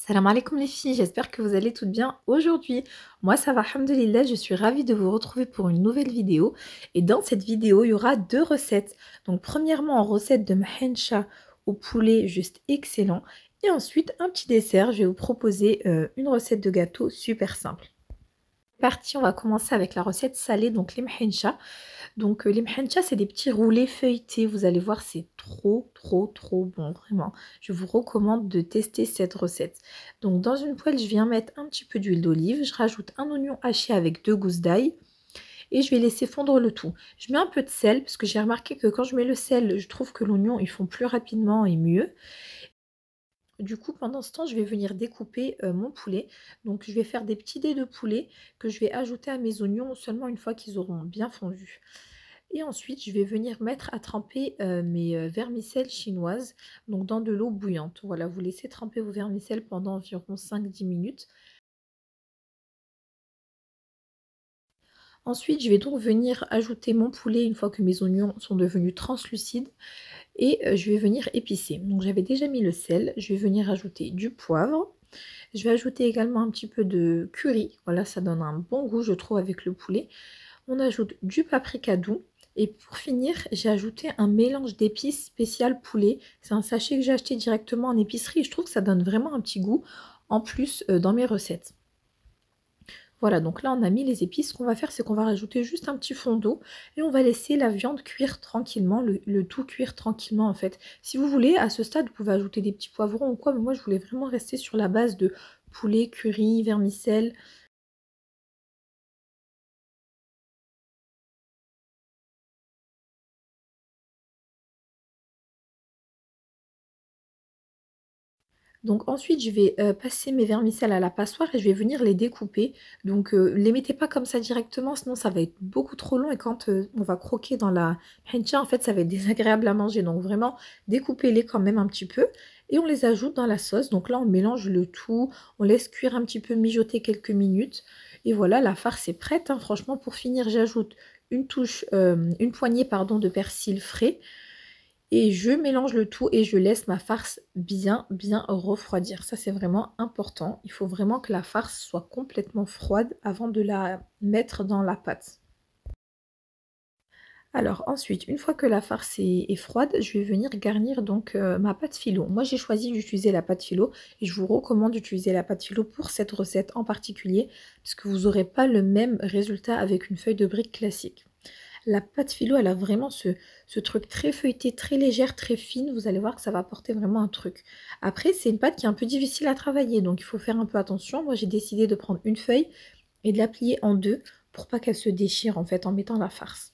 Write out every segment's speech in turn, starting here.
Salam alaikum les filles, j'espère que vous allez toutes bien aujourd'hui. Moi ça va, alhamdoulilah, je suis ravie de vous retrouver pour une nouvelle vidéo. Et dans cette vidéo, il y aura deux recettes. Donc premièrement, en recette de mahencha au poulet, juste excellent. Et ensuite, un petit dessert, je vais vous proposer une recette de gâteau super simple. Parti, on va commencer avec la recette salée, donc les mahencha. Donc les mhencha, c'est des petits roulés feuilletés. Vous allez voir, c'est trop bon, vraiment. Je vous recommande de tester cette recette. Donc dans une poêle, je viens mettre un petit peu d'huile d'olive. Je rajoute un oignon haché avec 2 gousses d'ail. Et je vais laisser fondre le tout. Je mets un peu de sel, parce que j'ai remarqué que quand je mets le sel, je trouve que l'oignon, il fond plus rapidement et mieux. Du coup, pendant ce temps, je vais venir découper mon poulet. Donc je vais faire des petits dés de poulet que je vais ajouter à mes oignons seulement une fois qu'ils auront bien fondu. Et ensuite, je vais venir mettre à tremper mes vermicelles chinoises, donc dans de l'eau bouillante. Voilà, vous laissez tremper vos vermicelles pendant environ 5-10 minutes. Ensuite, je vais donc venir ajouter mon poulet une fois que mes oignons sont devenus translucides et je vais venir épicer. Donc j'avais déjà mis le sel, je vais venir ajouter du poivre. Je vais ajouter également un petit peu de curry. Voilà, ça donne un bon goût, je trouve, avec le poulet. On ajoute du paprika doux. Et pour finir, j'ai ajouté un mélange d'épices spécial poulet. C'est un sachet que j'ai acheté directement en épicerie et je trouve que ça donne vraiment un petit goût en plus dans mes recettes. Voilà, donc là on a mis les épices. Ce qu'on va faire, c'est qu'on va rajouter juste un petit fond d'eau et on va laisser la viande cuire tranquillement, le tout cuire tranquillement en fait. Si vous voulez, à ce stade, vous pouvez ajouter des petits poivrons ou quoi, mais moi je voulais vraiment rester sur la base de poulet, curry, vermicelle. Donc ensuite, je vais passer mes vermicelles à la passoire et je vais venir les découper. Donc les mettez pas comme ça directement, sinon ça va être beaucoup trop long et quand on va croquer dans la hencha, en fait, ça va être désagréable à manger. Donc vraiment, découpez-les quand même un petit peu et on les ajoute dans la sauce. Donc là, on mélange le tout, on laisse cuire un petit peu, mijoter quelques minutes. Et voilà, la farce est prête, hein. Franchement, pour finir, j'ajoute une poignée pardon, de persil frais. Et je mélange le tout et je laisse ma farce bien refroidir. Ça, c'est vraiment important. Il faut vraiment que la farce soit complètement froide avant de la mettre dans la pâte. Alors ensuite, une fois que la farce est froide, je vais venir garnir donc ma pâte philo. Moi, j'ai choisi d'utiliser la pâte philo et je vous recommande d'utiliser la pâte philo pour cette recette en particulier parce que vous n'aurez pas le même résultat avec une feuille de brique classique. La pâte philo, elle a vraiment ce truc très feuilleté, très légère, très fine. Vous allez voir que ça va apporter vraiment un truc. Après, c'est une pâte qui est un peu difficile à travailler, donc il faut faire un peu attention. Moi, j'ai décidé de prendre une feuille et de la plier en deux pour pas qu'elle se déchire en fait en mettant la farce.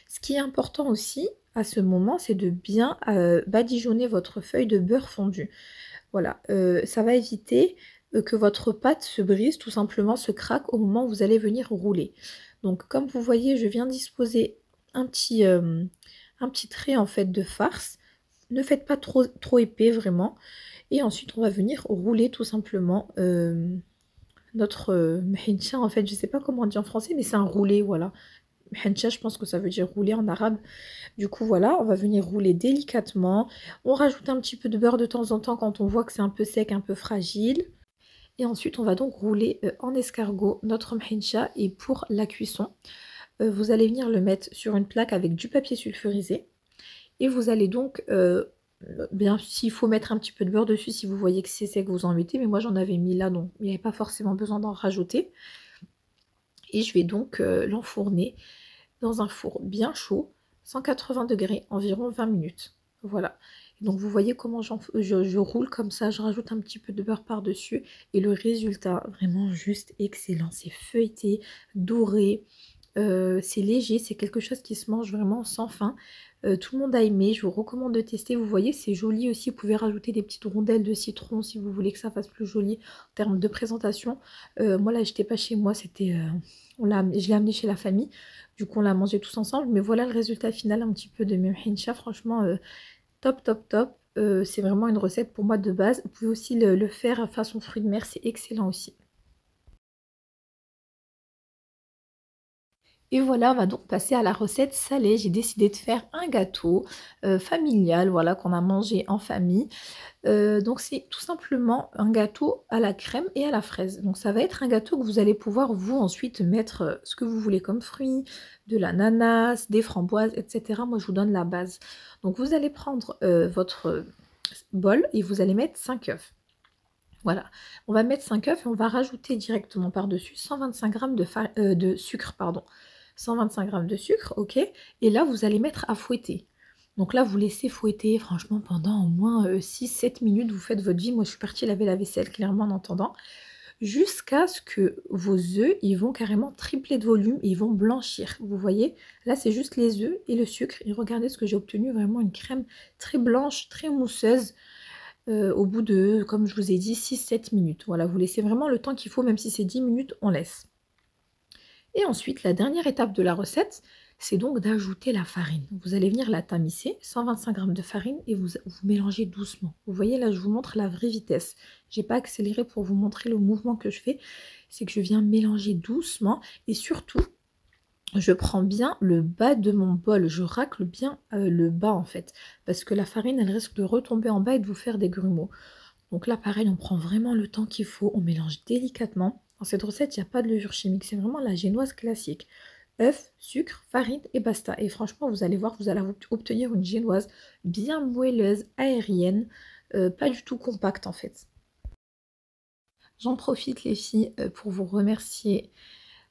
Ce qui est important aussi à ce moment, c'est de bien badigeonner votre feuille de beurre fondu. Voilà, ça va éviter que votre pâte se brise, tout simplement se craque au moment où vous allez venir rouler. Donc comme vous voyez, je viens disposer un un petit trait en fait de farce. Ne faites pas trop épais vraiment. Et ensuite, on va venir rouler tout simplement notre mhencha. En fait, je ne sais pas comment on dit en français, mais c'est un roulé, voilà. Mhencha, je pense que ça veut dire rouler en arabe. Du coup, voilà, on va venir rouler délicatement. On rajoute un petit peu de beurre de temps en temps quand on voit que c'est un peu sec, un peu fragile. Et ensuite, on va donc rouler en escargot notre mhencha. Et pour la cuisson, vous allez venir le mettre sur une plaque avec du papier sulfurisé. Et vous allez donc, bien s'il faut mettre un petit peu de beurre dessus, si vous voyez que c'est sec, vous en mettez. Mais moi, j'en avais mis là, donc il n'y avait pas forcément besoin d'en rajouter. Et je vais donc l'enfourner dans un four bien chaud, 180 degrés, environ 20 minutes. Voilà. Donc vous voyez comment je roule comme ça, je rajoute un petit peu de beurre par-dessus et le résultat, vraiment juste excellent. C'est feuilleté, doré, c'est léger, c'est quelque chose qui se mange vraiment sans faim. Tout le monde a aimé, je vous recommande de tester. Vous voyez, c'est joli aussi. Vous pouvez rajouter des petites rondelles de citron si vous voulez que ça fasse plus joli en termes de présentation. Moi, là, j'étais pas chez moi, je l'ai amené chez la famille. Du coup, on l'a mangé tous ensemble. Mais voilà le résultat final un petit peu de mes hincha. Franchement, top. C'est vraiment une recette pour moi de base. Vous pouvez aussi le faire façon fruits de mer, c'est excellent aussi. Et voilà, on va donc passer à la recette salée. J'ai décidé de faire un gâteau familial, voilà, qu'on a mangé en famille. Donc c'est tout simplement un gâteau à la crème et à la fraise. Donc ça va être un gâteau que vous allez pouvoir vous ensuite mettre, ce que vous voulez comme fruits, de l'ananas, des framboises et cetera. Moi je vous donne la base. Donc vous allez prendre, votre bol et vous allez mettre 5 œufs. Voilà, on va mettre 5 œufs et on va rajouter directement par-dessus 125 g de sucre, pardon. 125 g de sucre, OK, et là vous allez mettre à fouetter. Donc là, vous laissez fouetter franchement pendant au moins, 6-7 minutes, vous faites votre vie. Moi, je suis partie laver la vaisselle clairement en attendant, jusqu'à ce que vos œufs, ils vont carrément tripler de volume et ils vont blanchir. Vous voyez? Là, c'est juste les œufs et le sucre et regardez ce que j'ai obtenu, vraiment une crème très blanche, très mousseuse, au bout de, comme je vous ai dit, 6-7 minutes. Voilà, vous laissez vraiment le temps qu'il faut, même si c'est 10 minutes, on laisse. Et ensuite, la dernière étape de la recette, c'est donc d'ajouter la farine. Vous allez venir la tamiser, 125 g de farine, et vous mélangez doucement. Vous voyez, là, je vous montre la vraie vitesse. Je n'ai pas accéléré pour vous montrer le mouvement que je fais. C'est que je viens mélanger doucement, et surtout, je prends bien le bas de mon bol. Je racle bien le bas, en fait. Parce que la farine, elle risque de retomber en bas et de vous faire des grumeaux. Donc là, pareil, on prend vraiment le temps qu'il faut. On mélange délicatement. Dans cette recette, il n'y a pas de levure chimique. C'est vraiment la génoise classique. Œufs, sucre, farine et basta. Et franchement, vous allez voir, vous allez obtenir une génoise bien moelleuse, aérienne, pas du tout compacte en fait. J'en profite les filles pour vous remercier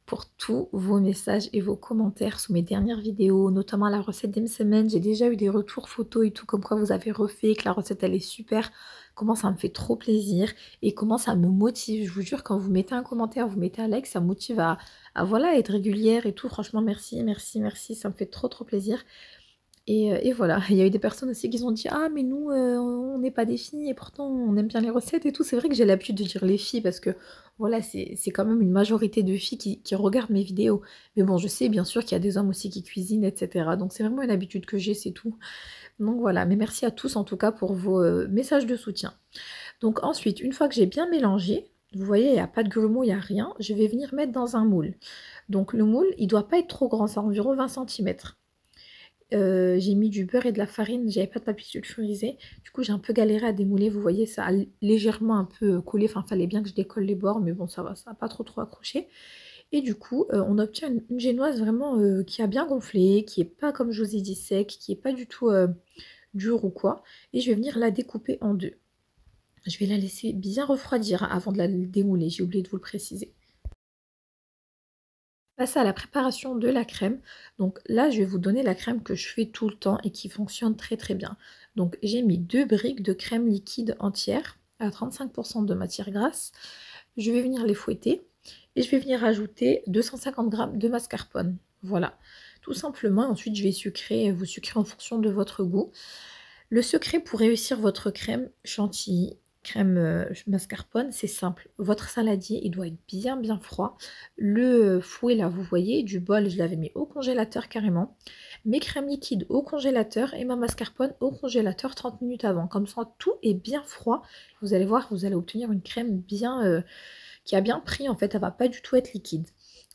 pour tous vos messages et vos commentaires sous mes dernières vidéos, notamment la recette d'M-Semaine. J'ai déjà eu des retours photos et tout, comme quoi vous avez refait, que la recette elle est super, comment ça me fait trop plaisir et comment ça me motive. Je vous jure, quand vous mettez un commentaire, vous mettez un like, ça me motive à voilà, être régulière et tout. Franchement, merci, merci, merci, ça me fait trop trop plaisir. Et voilà, il y a eu des personnes aussi qui ont dit: «Ah mais nous, on n'est pas des filles et pourtant on aime bien les recettes et tout». C'est vrai que j'ai l'habitude de dire les filles parce que voilà, c'est quand même une majorité de filles qui regardent mes vidéos. Mais bon, je sais bien sûr qu'il y a des hommes aussi qui cuisinent et cetera. Donc c'est vraiment une habitude que j'ai, c'est tout. Donc voilà, mais merci à tous en tout cas pour vos, messages de soutien. Donc ensuite, une fois que j'ai bien mélangé, vous voyez, il n'y a pas de grumeaux, il n'y a rien, je vais venir mettre dans un moule. Donc le moule, il doit pas être trop grand, c'est environ 20 centimètres. J'ai mis du beurre et de la farine, j'avais pas de papier sulfurisé. Du coup, j'ai un peu galéré à démouler, vous voyez, ça a légèrement un peu collé, enfin, fallait bien que je décolle les bords, mais bon, ça va, ça a pas trop accroché. Et du coup, on obtient une génoise vraiment, qui a bien gonflé, qui est pas, comme je vous ai dit, sec, qui est pas du tout, dure ou quoi. Et je vais venir la découper en 2. Je vais la laisser bien refroidir avant de la démouler, j'ai oublié de vous le préciser. Passer à la préparation de la crème. Donc là, je vais vous donner la crème que je fais tout le temps et qui fonctionne très très bien. Donc j'ai mis 2 briques de crème liquide entière à 35% de matière grasse. Je vais venir les fouetter et je vais venir ajouter 250 g de mascarpone. Voilà, tout simplement. Ensuite, je vais sucrer, vous sucrez en fonction de votre goût. Le secret pour réussir votre crème chantilly, crème mascarpone, c'est simple. Votre saladier, il doit être bien bien froid. Le fouet là, vous voyez, du bol, je l'avais mis au congélateur carrément. Mes crèmes liquides au congélateur et ma mascarpone au congélateur 30 minutes avant. Comme ça, tout est bien froid. Vous allez voir, vous allez obtenir une crème bien qui a bien pris en fait. Elle va pas du tout être liquide.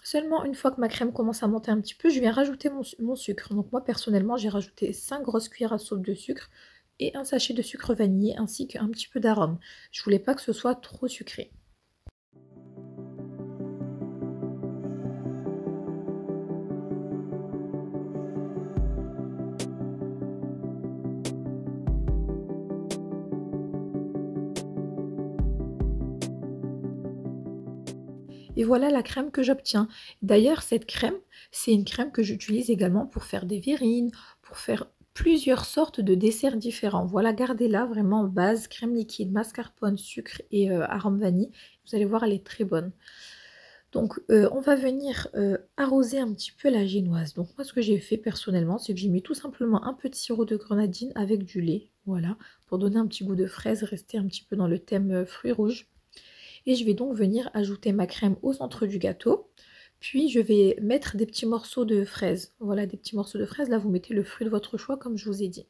Seulement une fois que ma crème commence à monter un petit peu, je viens rajouter mon sucre. Donc moi personnellement, j'ai rajouté 5 grosses cuillères à soupe de sucre et un sachet de sucre vanillé ainsi qu'un petit peu d'arôme. Je voulais pas que ce soit trop sucré. Et voilà la crème que j'obtiens. D'ailleurs, cette crème, c'est une crème que j'utilise également pour faire des verrines, pour faire plusieurs sortes de desserts différents. Voilà, gardez-la vraiment base, crème liquide, mascarpone, sucre et arôme vanille. Vous allez voir, elle est très bonne. Donc, on va venir arroser un petit peu la génoise. Donc, moi, ce que j'ai fait personnellement, c'est que j'ai mis tout simplement un peu de sirop de grenadine avec du lait. Voilà, pour donner un petit goût de fraise, rester un petit peu dans le thème fruits rouges. Et je vais donc venir ajouter ma crème au centre du gâteau. Puis je vais mettre des petits morceaux de fraises. Voilà, des petits morceaux de fraises. Là, vous mettez le fruit de votre choix, comme je vous ai dit.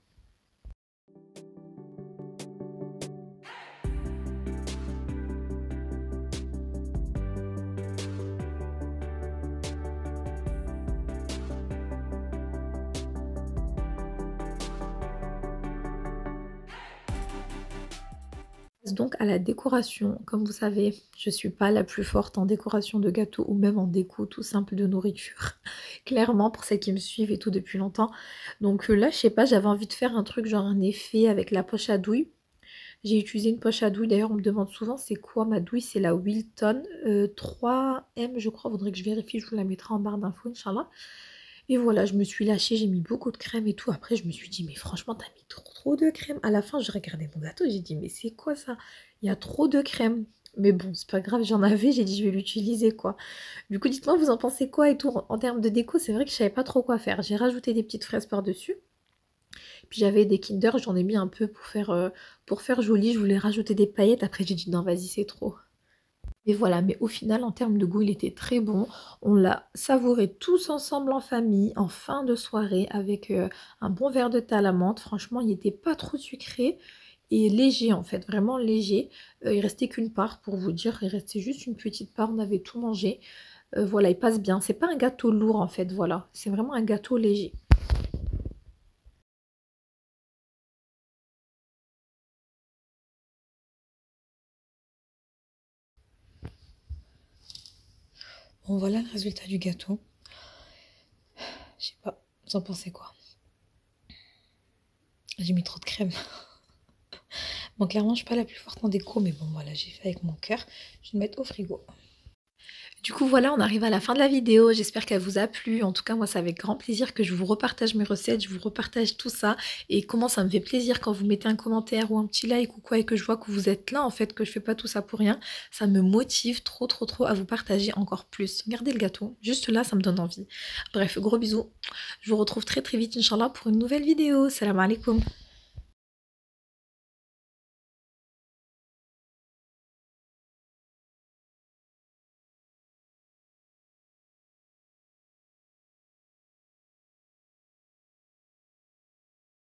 Donc à la décoration, comme vous savez, je suis pas la plus forte en décoration de gâteaux ou même en déco tout simple de nourriture. Clairement, pour celles qui me suivent et tout depuis longtemps. Donc là, je sais pas, j'avais envie de faire un truc genre un effet avec la poche à douille. J'ai utilisé une poche à douille, d'ailleurs on me demande souvent c'est quoi ma douille, c'est la Wilton 3M je crois, faudrait que je vérifie, je vous la mettrai en barre d'infos, Inch'Allah. Et voilà, je me suis lâchée, j'ai mis beaucoup de crème et tout. Après, je me suis dit, mais franchement, t'as mis trop de crème. À la fin, je regardais mon gâteau, j'ai dit, mais c'est quoi ça? Il y a trop de crème. Mais bon, c'est pas grave, j'en avais, j'ai dit, je vais l'utiliser, quoi. Du coup, dites-moi, vous en pensez quoi et tout. En termes de déco, c'est vrai que je savais pas trop quoi faire. J'ai rajouté des petites fraises par-dessus. Puis j'avais des Kinder, j'en ai mis un peu pour faire joli. Je voulais rajouter des paillettes. Après, j'ai dit, non, vas-y, c'est trop. Et voilà, mais au final, en termes de goût, il était très bon. On l'a savouré tous ensemble en famille, en fin de soirée, avec un bon verre de thé à la menthe. Franchement, il n'était pas trop sucré et léger en fait, vraiment léger. Il restait qu'une part pour vous dire, il restait juste une petite part, on avait tout mangé. Voilà, il passe bien. C'est pas un gâteau lourd en fait, voilà. C'est vraiment un gâteau léger. Bon, voilà le résultat du gâteau. Je sais pas, vous en pensez quoi? J'ai mis trop de crème. Bon, clairement, je suis pas la plus forte en déco, mais bon, voilà, j'ai fait avec mon cœur. Je vais le mettre au frigo. Du coup, voilà, on arrive à la fin de la vidéo. J'espère qu'elle vous a plu. En tout cas, moi, c'est avec grand plaisir que je vous repartage mes recettes. Je vous repartage tout ça. Et comment ça me fait plaisir quand vous mettez un commentaire ou un petit like ou quoi et que je vois que vous êtes là, en fait, que je fais pas tout ça pour rien. Ça me motive trop à vous partager encore plus. Regardez le gâteau. Juste là, ça me donne envie. Bref, gros bisous. Je vous retrouve très vite, Inch'Allah, pour une nouvelle vidéo. Salam alaikum.